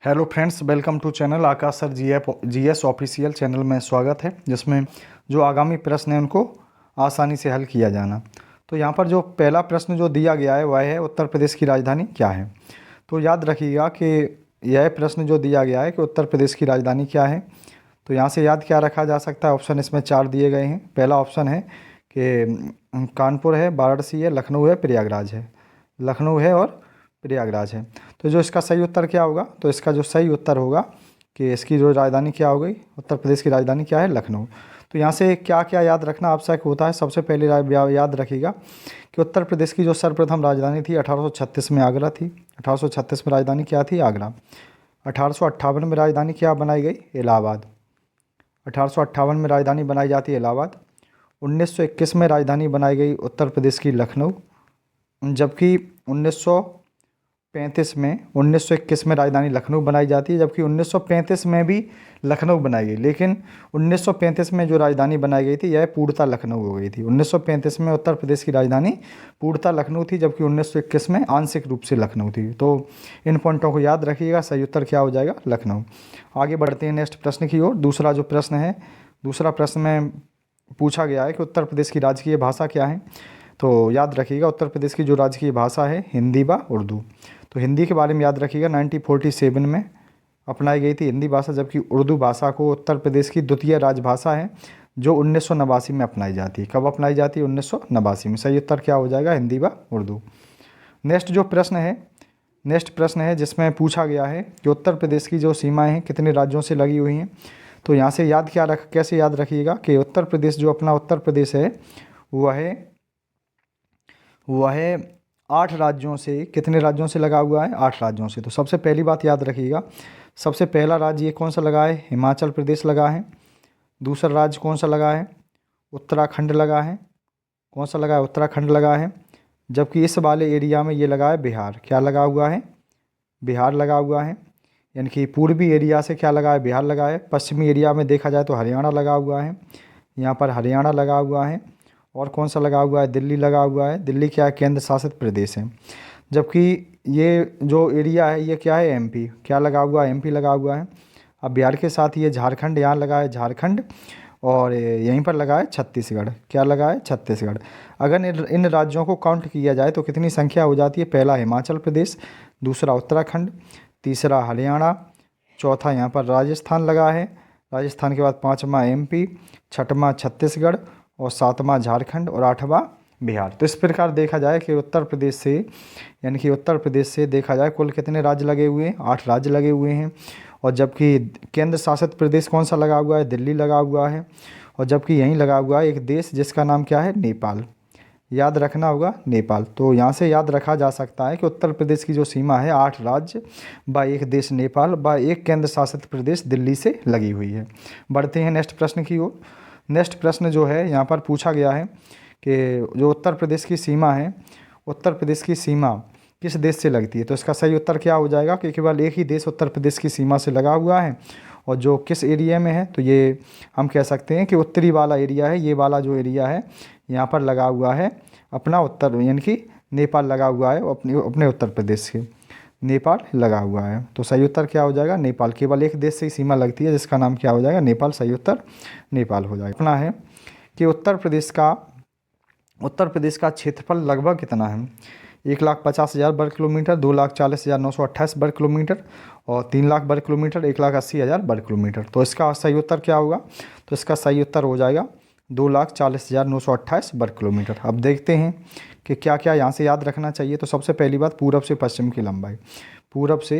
Hello friends, welcome to channel Akash sir GS official channel में स्वागत है, जिसमें जो आगामी प्रश्न है उनको आसानी से हल किया जाना। तो यहाँ पर जो पहला प्रश्न जो दिया गया है वह है उत्तर प्रदेश की राजधानी क्या है। तो याद रखिएगा कि यह प्रश्न जो दिया गया है कि उत्तर प्रदेश की राजधानी क्या है। तो यहाँ से याद क्या रखा जा सकता है। ऑप्शन इसमें 4 दिए गए हैं। पहला ऑप्शन है कि कानपुर है, वाराणसी है, लखनऊ है, प्रयागराज है। लखनऊ है और प्रयागराज है। तो जो इसका सही उत्तर क्या होगा, तो इसका जो सही उत्तर होगा कि इसकी जो राजधानी क्या हो गई, उत्तर प्रदेश की राजधानी क्या है, लखनऊ। तो यहाँ से क्या क्या याद रखना आवश्यक होता है। सबसे पहले याद रखिएगा कि उत्तर प्रदेश की जो सर्वप्रथम राजधानी थी 1836 में आगरा थी। 1836 में राजधानी क्या थी, आगरा। 1858 में राजधानी क्या बनाई गई, इलाहाबाद। 1858 में राजधानी बनाई जाती है इलाहाबाद। 1921 में राजधानी बनाई गई उत्तर प्रदेश की लखनऊ। जबकि 1921 में राजधानी लखनऊ बनाई जाती है, जबकि 1935 में भी लखनऊ बनाई गई। लेकिन 1935 में जो राजधानी बनाई गई थी यह पूर्णतः लखनऊ हो गई थी। 1935 में उत्तर प्रदेश की राजधानी पूर्णतः लखनऊ थी, जबकि 1921 में आंशिक रूप से लखनऊ थी। तो इन पॉइंटों को याद रखिएगा। सही उत्तर क्या हो जाएगा, लखनऊ। आगे बढ़ते हैं नेक्स्ट प्रश्न की ओर। दूसरा जो प्रश्न है, दूसरा प्रश्न में पूछा गया है कि उत्तर प्रदेश की राजकीय भाषा क्या है। तो याद रखिएगा उत्तर प्रदेश की जो राजकीय भाषा है हिंदी व उर्दू। तो हिंदी के बारे में याद रखिएगा 1947 में अपनाई गई थी हिंदी भाषा, जबकि उर्दू भाषा को उत्तर प्रदेश की द्वितीय राजभाषा है जो 1989 में अपनाई जाती है। कब अपनाई जाती है, 1989 में। सही उत्तर क्या हो जाएगा, हिंदी व उर्दू। नेक्स्ट प्रश्न है जिसमें पूछा गया है कि उत्तर प्रदेश की जो सीमाएं हैं कितने राज्यों से लगी हुई हैं। तो यहाँ से कैसे याद रखिएगा कि उत्तर प्रदेश जो अपना उत्तर प्रदेश है वह 8 राज्यों से, कितने राज्यों से लगा हुआ है, 8 राज्यों से। तो सबसे पहली बात याद रखिएगा, सबसे पहला राज्य ये कौन सा लगा है, हिमाचल प्रदेश लगा है। दूसरा राज्य कौन सा लगा है, उत्तराखंड लगा है। कौन सा लगा है, उत्तराखंड लगा है। जबकि इस वाले एरिया में ये लगा है बिहार। क्या लगा हुआ है, बिहार लगा हुआ है। यानी कि पूर्वी एरिया से क्या लगा है, बिहार लगा है। पश्चिमी एरिया में देखा जाए तो हरियाणा लगा हुआ है। यहाँ पर हरियाणा लगा हुआ है। और कौन सा लगा हुआ है, दिल्ली लगा हुआ है। दिल्ली क्या है, केंद्र शासित प्रदेश है। जबकि ये जो एरिया है ये क्या है, एमपी। क्या लगा हुआ है, एमपी लगा हुआ है। अब बिहार के साथ ये झारखंड यहाँ लगा है, झारखंड। और यहीं पर लगा है छत्तीसगढ़। क्या लगा है, छत्तीसगढ़। अगर इन राज्यों को काउंट किया जाए तो कितनी संख्या हो जाती है। पहला हिमाचल प्रदेश, दूसरा उत्तराखंड, तीसरा हरियाणा, चौथा यहाँ पर राजस्थान लगा है। राजस्थान के बाद पाँचवा एमपी, छठवां छत्तीसगढ़ और सातवां झारखंड और आठवां बिहार। तो इस प्रकार देखा जाए कि उत्तर प्रदेश से देखा जाए कुल कितने राज्य लगे हुए हैं, 8 राज्य लगे हुए हैं। और जबकि केंद्र शासित प्रदेश कौन सा लगा हुआ है, दिल्ली लगा हुआ है। और जबकि यहीं लगा हुआ है एक देश जिसका नाम क्या है, नेपाल। याद रखना होगा, नेपाल। तो यहाँ से याद रखा जा सकता है कि उत्तर प्रदेश की जो सीमा है 8 राज्य व एक देश नेपाल व एक केंद्र शासित प्रदेश दिल्ली से लगी हुई है। बढ़ते हैं नेक्स्ट प्रश्न की ओर। नेक्स्ट प्रश्न जो है यहाँ पर पूछा गया है कि जो उत्तर प्रदेश की सीमा है, उत्तर प्रदेश की सीमा किस देश से लगती है। तो इसका सही उत्तर क्या हो जाएगा कि केवल एक ही देश उत्तर प्रदेश की सीमा से लगा हुआ है। और जो किस एरिया में है, तो ये हम कह सकते हैं कि उत्तरी वाला एरिया है। ये वाला जो एरिया है यहाँ पर लगा हुआ है अपना उत्तर, यानी कि नेपाल लगा हुआ है अपने उत्तर प्रदेश के, नेपाल लगा हुआ है। तो सही उत्तर क्या हो जाएगा, नेपाल। केवल एक देश से ही सीमा लगती है जिसका नाम क्या हो जाएगा, नेपाल। सही उत्तर नेपाल हो जाएगा। अपना है कि उत्तर प्रदेश का क्षेत्रफल लगभग कितना है। 1,50,000 वर्ग किलोमीटर, 2,40,928 वर्ग किलोमीटर और 3,00,000 वर्ग किलोमीटर, 1,80,000 वर्ग किलोमीटर। तो इसका सही उत्तर क्या होगा, तो इसका सही उत्तर हो जाएगा 2,40,928 वर्ग किलोमीटर। अब देखते हैं कि क्या क्या यहाँ से याद रखना चाहिए। तो सबसे पहली बात, पूरब से पश्चिम की लंबाई। पूरब से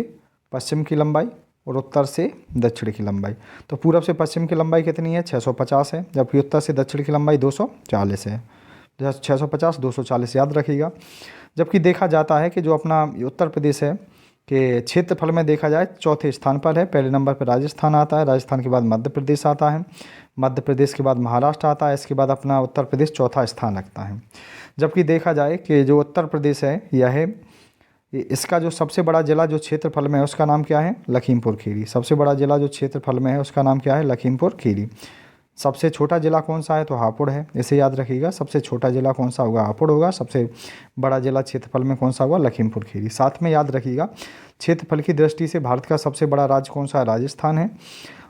पश्चिम की लंबाई और उत्तर से दक्षिण की लंबाई। तो पूरब से पश्चिम की लंबाई कितनी है, 650 है। जबकि उत्तर से दक्षिण की लंबाई 240 है। 650 240 याद रखिएगा। जबकि देखा जाता है कि जो अपना उत्तर प्रदेश है कि क्षेत्रफल में देखा जाए चौथे स्थान पर है। पहले नंबर पर राजस्थान आता है, राजस्थान के बाद मध्य प्रदेश आता है, मध्य प्रदेश के बाद महाराष्ट्र आता है, इसके बाद अपना उत्तर प्रदेश चौथा स्थान रखता है। जबकि देखा जाए कि जो उत्तर प्रदेश है इसका जो सबसे बड़ा जिला जो क्षेत्रफल में है उसका नाम क्या है, लखीमपुर खीरी। सबसे बड़ा जिला जो क्षेत्रफल में है उसका नाम क्या है, लखीमपुर खीरी। सबसे छोटा जिला कौन सा है, तो हापुड़ है, इसे याद रखिएगा। सबसे छोटा जिला कौन सा होगा, हापुड़ होगा। सबसे बड़ा जिला क्षेत्रफल में कौन सा होगा, लखीमपुर खीरी। साथ में याद रखिएगा क्षेत्रफल की दृष्टि से भारत का सबसे बड़ा राज्य कौन सा है, राजस्थान है।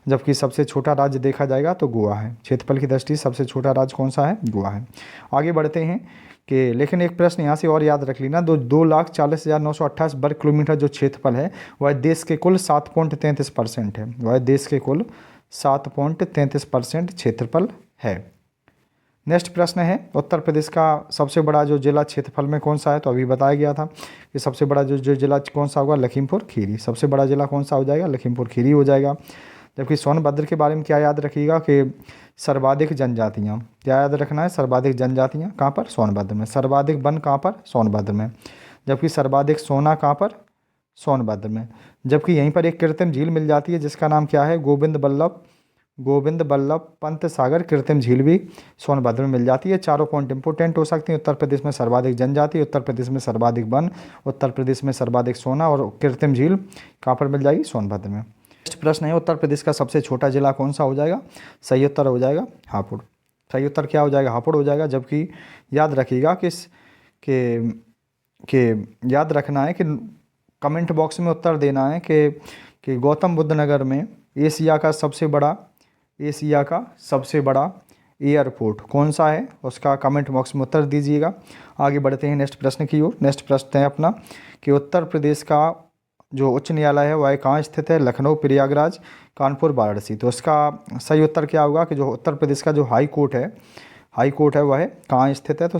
जबकि सबसे छोटा राज्य देखा जाएगा तो गोवा है। क्षेत्रफल की दृष्टि से सबसे छोटा राज्य कौन सा है, गोवा है। आगे बढ़ते हैं कि लेकिन एक प्रश्न यहाँ से और याद रख लेना, 2,40,928 वर्ग किलोमीटर जो क्षेत्रफल है वह देश के कुल 7.33% है। वह देश के कुल 7.33% क्षेत्रफल है। नेक्स्ट प्रश्न है उत्तर प्रदेश का सबसे बड़ा जो जिला क्षेत्रफल में कौन सा है, तो अभी बताया गया था कि सबसे बड़ा जो जिला कौन सा होगा, लखीमपुर खीरी। सबसे बड़ा जिला कौन सा हो जाएगा, लखीमपुर खीरी हो जाएगा। जबकि सोनभद्र के बारे में क्या याद रखिएगा कि सर्वाधिक जनजातियाँ, क्या याद रखना है, सर्वाधिक जनजातियाँ कहाँ पर, सोनभद्र में। सर्वाधिक वन कहाँ पर, सोनभद्र में। जबकि सर्वाधिक सोना कहाँ पर, सोनभद्र में। जबकि यहीं पर एक कृत्रिम झील मिल जाती है जिसका नाम क्या है, गोविंद बल्लभ पंत सागर कृत्रिम झील भी सोनभद्र में मिल जाती है। चारों पॉइंट इंपोर्टेंट हो सकते हैं। उत्तर प्रदेश में सर्वाधिक जनजाति, उत्तर प्रदेश में सर्वाधिक वन, उत्तर प्रदेश में सर्वाधिक सोना और कृत्रिम झील कहाँ पर मिल जाएगी, सोनभद्र में। नेक्स्ट प्रश्न है उत्तर प्रदेश का सबसे छोटा जिला कौन सा हो जाएगा, सही उत्तर हो जाएगा हापुड़। सही उत्तर क्या हो जाएगा, हापुड़ हो जाएगा। जबकि याद रखिएगा कि याद रखना है कि कमेंट बॉक्स में उत्तर देना है कि गौतम बुद्ध नगर में एशिया का सबसे बड़ा एयरपोर्ट कौन सा है, उसका कमेंट बॉक्स में उत्तर दीजिएगा। आगे बढ़ते हैं नेक्स्ट प्रश्न की ओर। नेक्स्ट प्रश्न है अपना कि उत्तर प्रदेश का जो उच्च न्यायालय है वह कहाँ स्थित है, लखनऊ, प्रयागराज, कानपुर, वाराणसी। तो इसका सही उत्तर क्या होगा कि जो उत्तर प्रदेश का जो हाई कोर्ट है वह कहाँ स्थित है, तो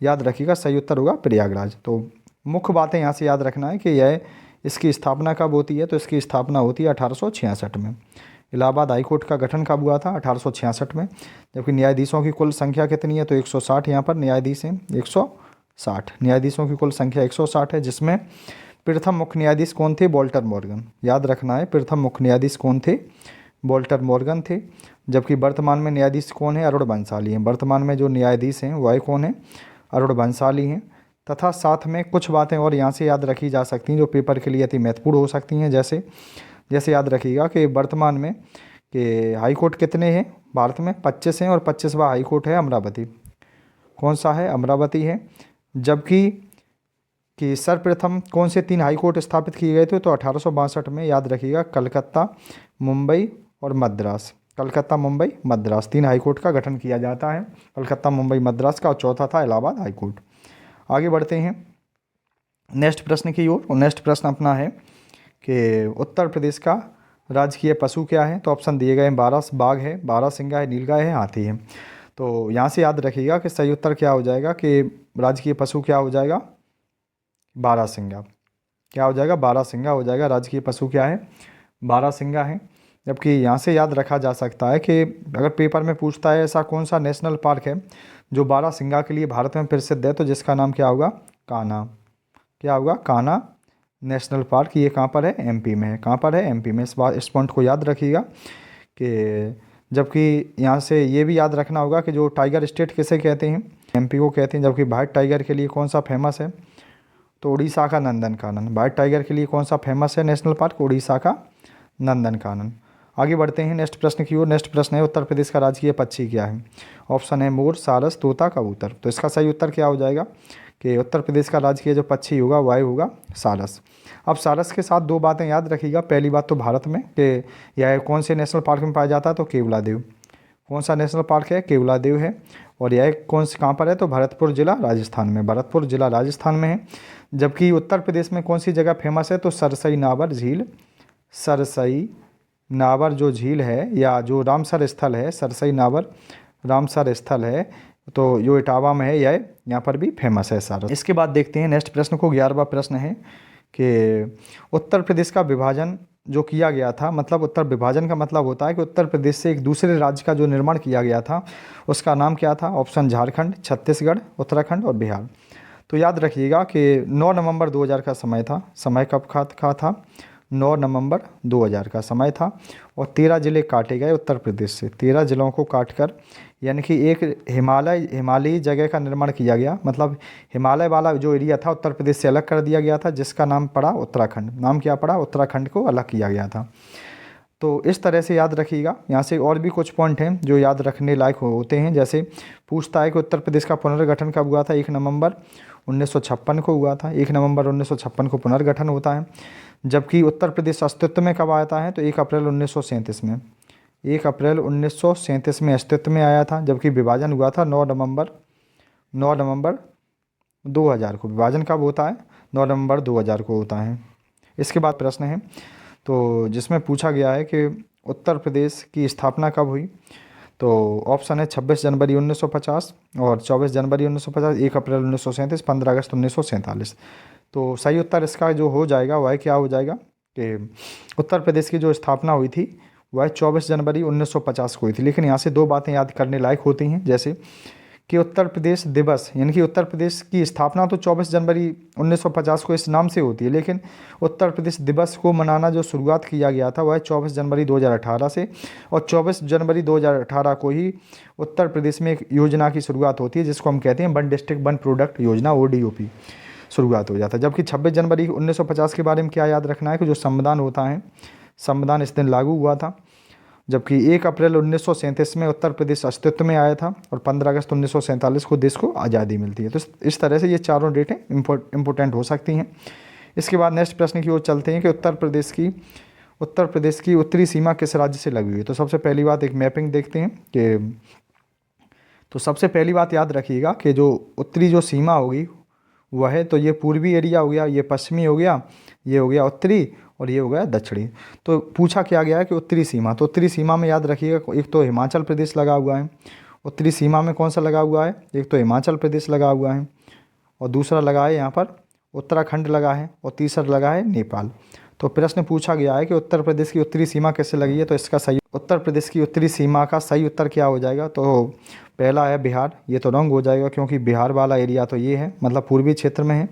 याद रखिएगा सही उत्तर होगा प्रयागराज। तो मुख्य बातें यहाँ से याद रखना है कि इसकी स्थापना कब होती है, तो इसकी स्थापना होती है 1866 में। इलाहाबाद हाई कोर्ट का गठन कब हुआ था, 1866 में। जबकि न्यायाधीशों की कुल संख्या कितनी है, तो 160 यहाँ पर न्यायाधीश हैं, 160 न्यायाधीशों की कुल संख्या 160 है। जिसमें प्रथम मुख्य न्यायाधीश कौन थे, वॉल्टर मॉर्गन। याद रखना है प्रथम मुख्य न्यायाधीश कौन थे, वॉल्टर मॉर्गन थे। जबकि वर्तमान में न्यायाधीश कौन है, अरुण बंसाली हैं। वर्तमान में जो न्यायाधीश हैं वह कौन है, अरुण बंसाली हैं। तथा साथ में कुछ बातें और यहाँ से याद रखी जा सकती हैं जो पेपर के लिए अति महत्वपूर्ण हो सकती हैं। जैसे याद रखिएगा कि वर्तमान में कि हाई कोर्ट कितने हैं भारत में, 25 हैं। और 25वां हाई कोर्ट है अमरावती। कौन सा है, अमरावती है। जबकि कि सर्वप्रथम कौन से 3 हाई कोर्ट स्थापित किए गए थे, तो 1862 में। याद रखिएगा कलकत्ता, मुंबई और मद्रास। कलकत्ता, मुंबई, मद्रास 3 हाई कोर्ट का गठन किया जाता है, कलकत्ता, मुंबई, मद्रास का। और चौथा था इलाहाबाद हाई कोर्ट। आगे बढ़ते हैं नेक्स्ट प्रश्न की ओर। और नेक्स्ट प्रश्न अपना है कि उत्तर प्रदेश का राजकीय पशु क्या है, तो ऑप्शन दिए गए हैं, बाघ है, बारहसिंगा है, नीलगाय है, हाथी है। तो यहाँ से याद रखिएगा कि सही उत्तर क्या हो जाएगा कि राजकीय पशु क्या हो जाएगा, बारहसिंगा। क्या हो जाएगा, बारहसिंगा हो जाएगा। राजकीय पशु क्या है, बारहसिंगा है। जबकि यहाँ से याद रखा जा सकता है कि अगर पेपर में पूछता है ऐसा कौन सा नेशनल पार्क है जो बारहसिंगा के लिए भारत में प्रसिद्ध है, तो जिसका नाम क्या होगा, कान्हा। क्या होगा, कान्हा नेशनल पार्क। ये कहाँ पर है, एमपी में है। कहाँ पर है, एमपी में। इस पॉइंट को याद रखिएगा कि जबकि यहाँ से ये भी याद रखना होगा कि जो टाइगर स्टेट किसे कहते हैं, एमपी को कहते हैं। जबकि व्हाइट टाइगर के लिए कौन सा फेमस है, तो उड़ीसा का नंदनकानन। व्हाइट टाइगर के लिए कौन सा फेमस है नेशनल पार्क, उड़ीसा का नंदनकानन। आगे बढ़ते हैं नेक्स्ट प्रश्न की ओर। नेक्स्ट प्रश्न है उत्तर प्रदेश का राजकीय पक्षी क्या है। ऑप्शन है मोर, सारस, तोता, कबूतर। तो इसका सही उत्तर क्या हो जाएगा कि उत्तर प्रदेश का राजकीय जो पक्षी होगा वह होगा सारस। अब सारस के साथ 2 बातें याद रखिएगा। पहली बात तो भारत में कि यह कौन से नेशनल पार्क में पाया जाता है, तो केवलादेव। कौन सा नेशनल पार्क है, केवलादेव है। और यह कौन से कहाँ पर है, तो भरतपुर जिला राजस्थान में। भरतपुर जिला राजस्थान में है। जबकि उत्तर प्रदेश में कौन सी जगह फेमस है, तो सरसई नावर झील। सरसई नावर जो झील है या जो रामसर स्थल है, सरसई नावर रामसर स्थल है, तो जो इटावा में है, यह यहाँ पर भी फेमस है सारस। इसके बाद देखते हैं नेक्स्ट प्रश्न को। 11वां प्रश्न है कि उत्तर प्रदेश का विभाजन जो किया गया था, मतलब उत्तर विभाजन का मतलब होता है कि उत्तर प्रदेश से एक दूसरे राज्य का जो निर्माण किया गया था उसका नाम क्या था। ऑप्शन झारखंड, छत्तीसगढ़, उत्तराखंड और बिहार। तो याद रखिएगा कि 9 नवंबर 2000 का समय था। समय कब का था, 9 नवंबर 2000 का समय था। और 13 ज़िले काटे गए उत्तर प्रदेश से। 13 ज़िलों को काटकर यानी कि एक हिमालयी जगह का निर्माण किया गया। मतलब हिमालय वाला जो एरिया था उत्तर प्रदेश से अलग कर दिया गया था, जिसका नाम पड़ा उत्तराखंड। नाम क्या पड़ा, उत्तराखंड को अलग किया गया था। तो इस तरह से याद रखिएगा। यहाँ से और भी कुछ पॉइंट हैं जो याद रखने लायक होते हैं। जैसे पूछता है कि उत्तर प्रदेश का पुनर्गठन कब हुआ था? 1 नवंबर 1956 को हुआ था। 1 नवंबर 1956 को पुनर्गठन होता है। जबकि उत्तर प्रदेश अस्तित्व में कब आता है? तो 1 अप्रैल 1937 में। 1 अप्रैल 1937 में अस्तित्व में आया था। जबकि विभाजन हुआ था 9 नवंबर 2000 को। विभाजन कब होता है? 9 नवंबर 2000 को होता है। इसके बाद प्रश्न है तो जिसमें पूछा गया है कि उत्तर प्रदेश की स्थापना कब हुई? तो ऑप्शन है 26 जनवरी 1950 और 24 जनवरी 1950, 1 अप्रैल 1937, 15 अगस्त 1947। तो सही उत्तर इसका जो हो जाएगा वह क्या हो जाएगा कि उत्तर प्रदेश की जो स्थापना हुई थी वह 24 जनवरी 1950 को हुई थी। लेकिन यहाँ से दो बातें याद करने लायक होती हैं। जैसे कि उत्तर प्रदेश दिवस यानी कि उत्तर प्रदेश की स्थापना तो 24 जनवरी 1950 को इस नाम से होती है, लेकिन उत्तर प्रदेश दिवस को मनाना जो शुरुआत किया गया था वह 24 जनवरी 2018 से, और 24 जनवरी 2018 को ही उत्तर प्रदेश में एक योजना की शुरुआत होती है जिसको हम कहते हैं वन डिस्ट्रिक्ट वन प्रोडक्ट योजना, ODOP शुरुआत हो जाता है। जबकि 26 जनवरी 1950 के बारे में क्या याद रखना है कि जो संविधान होता है, संविधान इस दिन लागू हुआ था। जबकि 1 अप्रैल 1937 में उत्तर प्रदेश अस्तित्व में आया था और 15 अगस्त 1947 को देश को आज़ादी मिलती है। तो इस तरह से ये चारों डेटें इम्पोर्टेंट हो सकती हैं। इसके बाद नेक्स्ट प्रश्न की ओर चलते हैं कि उत्तर प्रदेश की उत्तरी सीमा किस राज्य से लगी हुई है? तो सबसे पहली बात एक मैपिंग देखते हैं कि तो सबसे पहली बात याद रखिएगा कि जो उत्तरी जो सीमा होगी वह है, तो ये पूर्वी एरिया हो गया, ये पश्चिमी हो गया, ये हो गया उत्तरी और ये हो गया दक्षिणी। तो पूछा क्या गया है कि उत्तरी सीमा, तो उत्तरी सीमा में याद रखिएगा एक तो हिमाचल प्रदेश लगा हुआ है। उत्तरी सीमा में कौन सा लगा हुआ है? एक तो हिमाचल प्रदेश लगा हुआ है और दूसरा लगा है यहाँ पर उत्तराखंड लगा है और तीसरा लगा है नेपाल। तो प्रश्न पूछा गया है कि उत्तर प्रदेश की उत्तरी सीमा कैसे लगी है? तो इसका सही उत्तर प्रदेश की उत्तरी सीमा का सही उत्तर क्या हो जाएगा? तो पहला है बिहार। ये तो रॉन्ग हो जाएगा क्योंकि बिहार वाला एरिया तो ये है, मतलब पूर्वी क्षेत्र में है।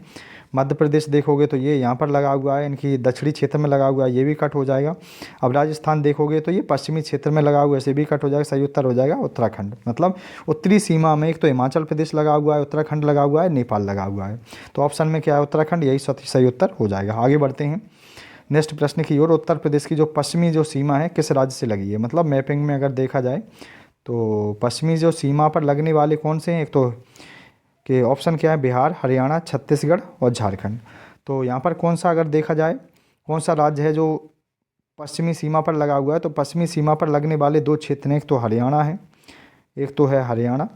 मध्य प्रदेश देखोगे तो ये यहाँ पर लगा हुआ है, इनकी दक्षिणी क्षेत्र में लगा हुआ है, ये भी कट हो जाएगा। अब राजस्थान देखोगे तो ये पश्चिमी क्षेत्र में लगा हुआ है, इसे भी कट हो जाएगा। सही उत्तर हो जाएगा उत्तराखंड। मतलब उत्तरी सीमा में एक तो हिमाचल प्रदेश लगा हुआ है, उत्तराखंड लगा हुआ है, नेपाल लगा हुआ है। तो ऑप्शन में क्या है? उत्तराखंड, यही सही उत्तर हो जाएगा। आगे बढ़ते हैं नेक्स्ट प्रश्न की ओर। उत्तर प्रदेश की जो पश्चिमी जो सीमा है किस राज्य से लगी है? मतलब मैपिंग में अगर देखा जाए तो पश्चिमी जो सीमा पर लगने वाले कौन से हैं? एक तो कि ऑप्शन क्या है? बिहार, हरियाणा, छत्तीसगढ़ और झारखंड। तो यहाँ पर कौन सा अगर देखा जाए कौन सा राज्य है जो पश्चिमी सीमा पर लगा हुआ है? तो पश्चिमी सीमा पर लगने वाले दो क्षेत्र हैं, एक तो हरियाणा है, एक तो है हरियाणा,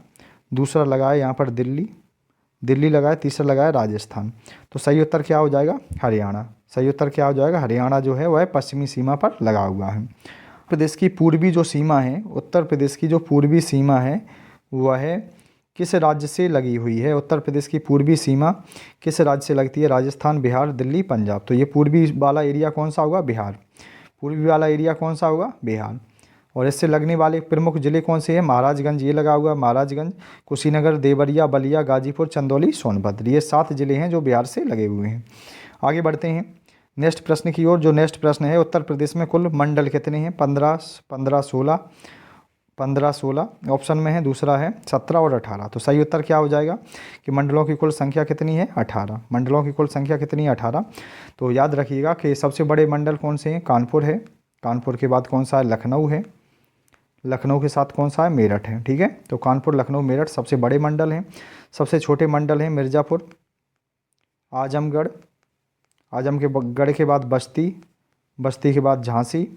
दूसरा लगा है यहाँ पर दिल्ली लगा है, तीसरा लगा है राजस्थान। तो सही उत्तर क्या हो जाएगा? हरियाणा। सही उत्तर क्या हो जाएगा? हरियाणा जो है वह पश्चिमी सीमा पर लगा हुआ है। प्रदेश की पूर्वी जो सीमा है, उत्तर प्रदेश की जो पूर्वी सीमा है वह किस राज्य से लगी हुई है? उत्तर प्रदेश की पूर्वी सीमा किस राज्य से लगती है? राजस्थान, बिहार, दिल्ली, पंजाब। तो ये पूर्वी वाला एरिया कौन सा होगा? बिहार। पूर्वी वाला एरिया कौन सा होगा? बिहार। और इससे लगने वाले प्रमुख जिले कौन से हैं? महाराजगंज, ये लगा हुआ है महाराजगंज, कुशीनगर, देवरिया, बलिया, गाजीपुर, चंदौली, सोनभद्र। ये 7 जिले हैं जो बिहार से लगे हुए हैं। आगे बढ़ते हैं नेक्स्ट प्रश्न की ओर। जो नेक्स्ट प्रश्न है, उत्तर प्रदेश में कुल मंडल कितने हैं? 15, 16 ऑप्शन में है। दूसरा है 17 और 18। तो सही उत्तर क्या हो जाएगा कि मंडलों की कुल संख्या कितनी है? 18। मंडलों की कुल संख्या कितनी है? 18। तो याद रखिएगा कि सबसे बड़े मंडल कौन से हैं? कानपुर है, कानपुर के बाद कौन सा है? लखनऊ है, लखनऊ के साथ कौन सा है? मेरठ है। ठीक है, तो कानपुर, लखनऊ, मेरठ सबसे बड़े मंडल हैं। सबसे छोटे मंडल हैं मिर्ज़ापुर, आजमगढ़, आजमगढ़ के बाद बस्ती, बस्ती के बाद झांसी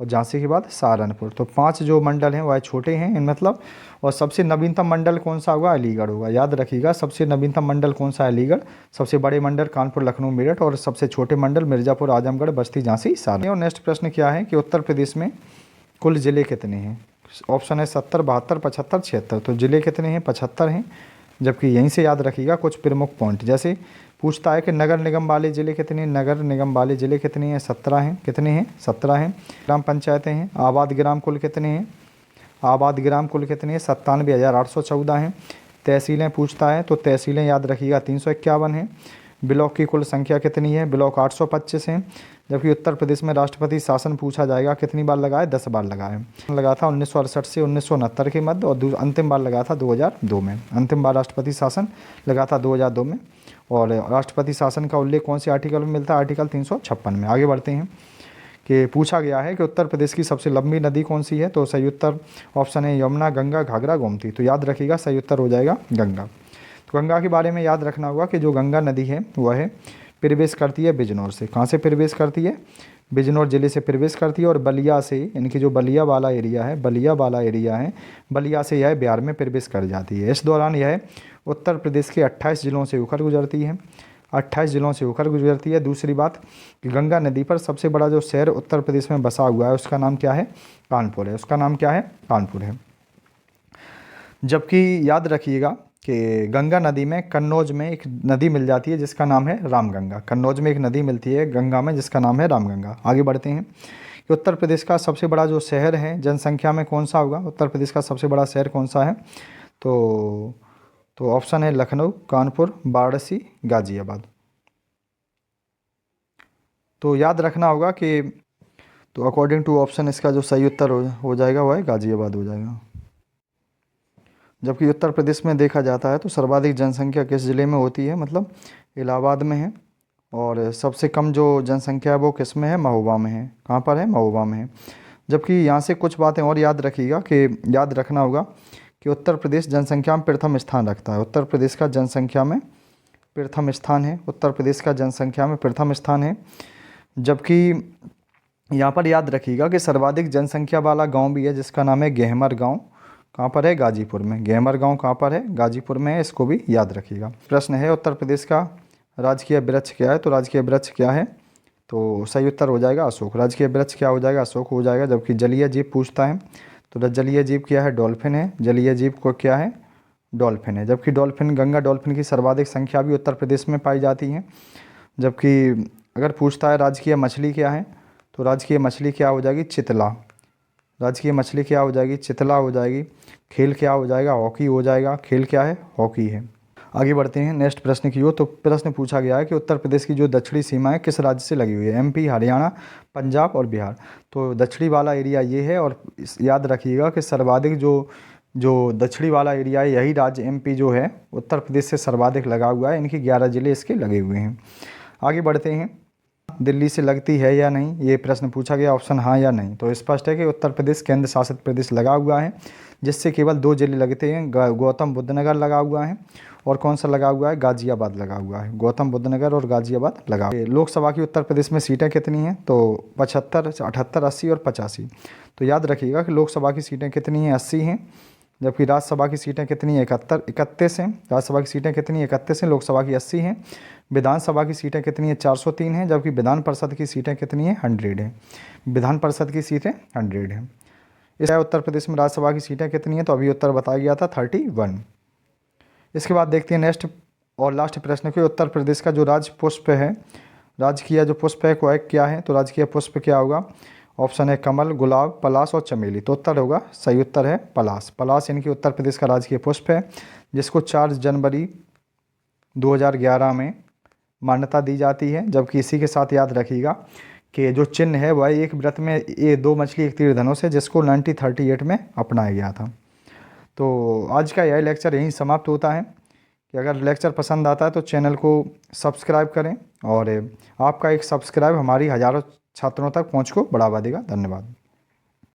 और झांसी के बाद सहारनपुर। तो 5 जो मंडल हैं वह छोटे हैं इन मतलब। और सबसे नवीनतम मंडल कौन सा होगा? अलीगढ़ होगा। याद रखिएगा सबसे नवीनतम मंडल कौन सा है? अलीगढ़। सबसे बड़े मंडल कानपुर, लखनऊ, मेरठ और सबसे छोटे मंडल मिर्ज़ापुर, आजमगढ़, बस्ती, झांसी, सहारनपुर। और नेक्स्ट प्रश्न क्या है कि उत्तर प्रदेश में कुल ज़िले कितने हैं? ऑप्शन है 70, 72, 75, 76। तो ज़िले कितने हैं? 75 हैं। जबकि यहीं से याद रखिएगा कुछ प्रमुख पॉइंट। जैसे पूछता है कि नगर निगम वाले ज़िले कितने हैं? नगर निगम वाले ज़िले कितने हैं? 17 हैं। कितने हैं? 17 हैं। ग्राम पंचायतें हैं। आबाद ग्राम कुल कितने हैं? आबाद ग्राम कुल कितने हैं? 97,814 हैं। तहसीलें पूछता है तो तहसीलें याद रखिएगा 351 हैं। ब्लॉक की कुल संख्या कितनी है? ब्लॉक 825 हैं। जबकि उत्तर प्रदेश में राष्ट्रपति शासन पूछा जाएगा कितनी बार लगा है? 10 बार लगा है। लगा था 1968 से 1969 के मध्य और अंतिम बार लगा था 2002 में। अंतिम बार राष्ट्रपति शासन लगा था 2002 में। और राष्ट्रपति शासन का उल्लेख कौन से आर्टिकल में मिलता है? आर्टिकल 356 में। आगे बढ़ते हैं कि पूछा गया है कि उत्तर प्रदेश की सबसे लंबी नदी कौन सी है, तो सही उत्तर ऑप्शन है यमुना, गंगा, घाघरा, गोमती। तो याद रखिएगा सही उत्तर हो जाएगा गंगा। तो गंगा के बारे में याद रखना होगा कि जो गंगा नदी है वह प्रवेश करती है बिजनौर से। कहाँ से प्रवेश करती है? बिजनौर ज़िले से प्रवेश करती है और बलिया से, इनकी जो बलिया वाला एरिया है, बलिया से यह बिहार में प्रवेश कर जाती है। इस दौरान यह उत्तर प्रदेश के 28 ज़िलों से होकर गुजरती है, 28 ज़िलों से होकर गुजरती है। दूसरी बात कि गंगा नदी पर सबसे बड़ा जो शहर उत्तर प्रदेश में बसा हुआ है उसका नाम क्या है? कानपुर है। उसका नाम क्या है? कानपुर है। जबकि याद रखिएगा कि गंगा नदी में कन्नौज में एक नदी मिल जाती है जिसका नाम है रामगंगा। कन्नौज में एक नदी मिलती है गंगा में जिसका नाम है रामगंगा। आगे बढ़ते हैं कि उत्तर प्रदेश का सबसे बड़ा जो शहर है जनसंख्या में कौन सा होगा? उत्तर प्रदेश का सबसे बड़ा शहर कौन सा है? तो ऑप्शन है लखनऊ, कानपुर, वाराणसी, गाज़ियाबाद। तो याद रखना होगा कि तो अकॉर्डिंग टू ऑप्शन इसका जो सही उत्तर हो जाएगा वह है गाज़ियाबाद हो जाएगा। जबकि उत्तर प्रदेश में देखा जाता है तो सर्वाधिक जनसंख्या किस ज़िले में होती है? मतलब इलाहाबाद में है। और सबसे कम जो जनसंख्या है वो किस में है? महोबा में है। कहाँ पर है? महोबा में है। जबकि यहाँ से कुछ बातें और याद रखिएगा कि याद रखना होगा कि उत्तर प्रदेश जनसंख्या में प्रथम स्थान रखता है। उत्तर प्रदेश का जनसंख्या में प्रथम स्थान है। उत्तर प्रदेश का जनसंख्या में प्रथम स्थान है। जबकि यहाँ पर याद रखिएगा कि सर्वाधिक जनसंख्या वाला गांव भी है जिसका नाम है गेहमर गांव। कहाँ पर है? गाजीपुर में। गेहमर गांव कहाँ पर है? गाजीपुर में है। इसको भी याद रखिएगा। प्रश्न है उत्तर प्रदेश का राजकीय वृक्ष क्या है? तो राजकीय वृक्ष क्या है? तो सही उत्तर हो जाएगा अशोक। राजकीय वृक्ष क्या हो जाएगा? अशोक हो जाएगा। जबकि जलीय जीव पूछता है तो जलीय जीव क्या है? डॉल्फिन है। जलीय जीव को क्या है? डॉल्फिन है। जबकि डॉल्फिन, गंगा डॉल्फिन की सर्वाधिक संख्या भी उत्तर प्रदेश में पाई जाती है। जबकि अगर पूछता है राजकीय मछली क्या है? तो राजकीय मछली क्या हो जाएगी? चितला। राजकीय मछली क्या हो जाएगी? चितला हो जाएगी। खेल क्या हो जाएगा? हॉकी हो जाएगा। खेल क्या है? हॉकी है। आगे बढ़ते हैं नेक्स्ट प्रश्न की ओर। तो प्रश्न पूछा गया है कि उत्तर प्रदेश की जो दक्षिणी सीमा है किस राज्य से लगी हुई है? एमपी, हरियाणा, पंजाब और बिहार। तो दक्षिणी वाला एरिया ये है और याद रखिएगा कि सर्वाधिक जो दक्षिणी वाला एरिया है यही राज्य एमपी जो है उत्तर प्रदेश से सर्वाधिक लगा हुआ है। इनके 11 ज़िले इसके लगे हुए हैं। आगे बढ़ते हैं। दिल्ली से लगती है या नहीं, ये प्रश्न पूछा गया। ऑप्शन हाँ या नहीं। तो स्पष्ट है कि उत्तर प्रदेश केंद्र शासित प्रदेश लगा हुआ है जिससे केवल 2 ज़िले लगते हैं। गौतम बुद्ध नगर लगा हुआ है और कौन सा लगा हुआ है? गाज़ियाबाद लगा हुआ है। गौतम बुद्ध नगर और गाज़ियाबाद लगा हुआ है। लोकसभा की उत्तर प्रदेश में सीटें कितनी हैं? तो 75, 78, 80 और 85। तो याद रखिएगा कि लोकसभा की सीटें कितनी हैं? 80 हैं। जबकि राज्यसभा की सीटें कितनी हैं? 31 हैं। राज्यसभा की सीटें कितनी हैं? 31 हैं। लोकसभा की 80 हैं। विधानसभा की सीटें कितनी हैं? 403 हैं। जबकि विधान परिषद की सीटें कितनी हैं? 100 हैं। विधान परिषद की सीटें 100 हैं। इसका उत्तर प्रदेश में राज्यसभा की सीटें कितनी हैं? तो अभी उत्तर बताया गया था 31। इसके बाद देखते हैं नेक्स्ट और लास्ट प्रश्न को। उत्तर प्रदेश का जो राज्य पुष्प है, राजकीय जो पुष्प है वह क्या है? तो राजकीय पुष्प क्या होगा? ऑप्शन है कमल, गुलाब, पलाश और चमेली। तो उत्तर होगा, सही उत्तर है पलाश। पलाश इनकी उत्तर प्रदेश का राजकीय पुष्प है जिसको 4 जनवरी 2011 में मान्यता दी जाती है। जबकि इसी के साथ याद रखिएगा कि जो चिन्ह है वह एक व्रत में ये 2 मछली 1 तीर धनुष है जिसको 1938 में अपनाया गया था। तो आज का यह लेक्चर यहीं समाप्त होता है कि अगर लेक्चर पसंद आता है तो चैनल को सब्सक्राइब करें और आपका एक सब्सक्राइब हमारी हज़ारों छात्रों तक पहुंच को बढ़ावा देगा। धन्यवाद।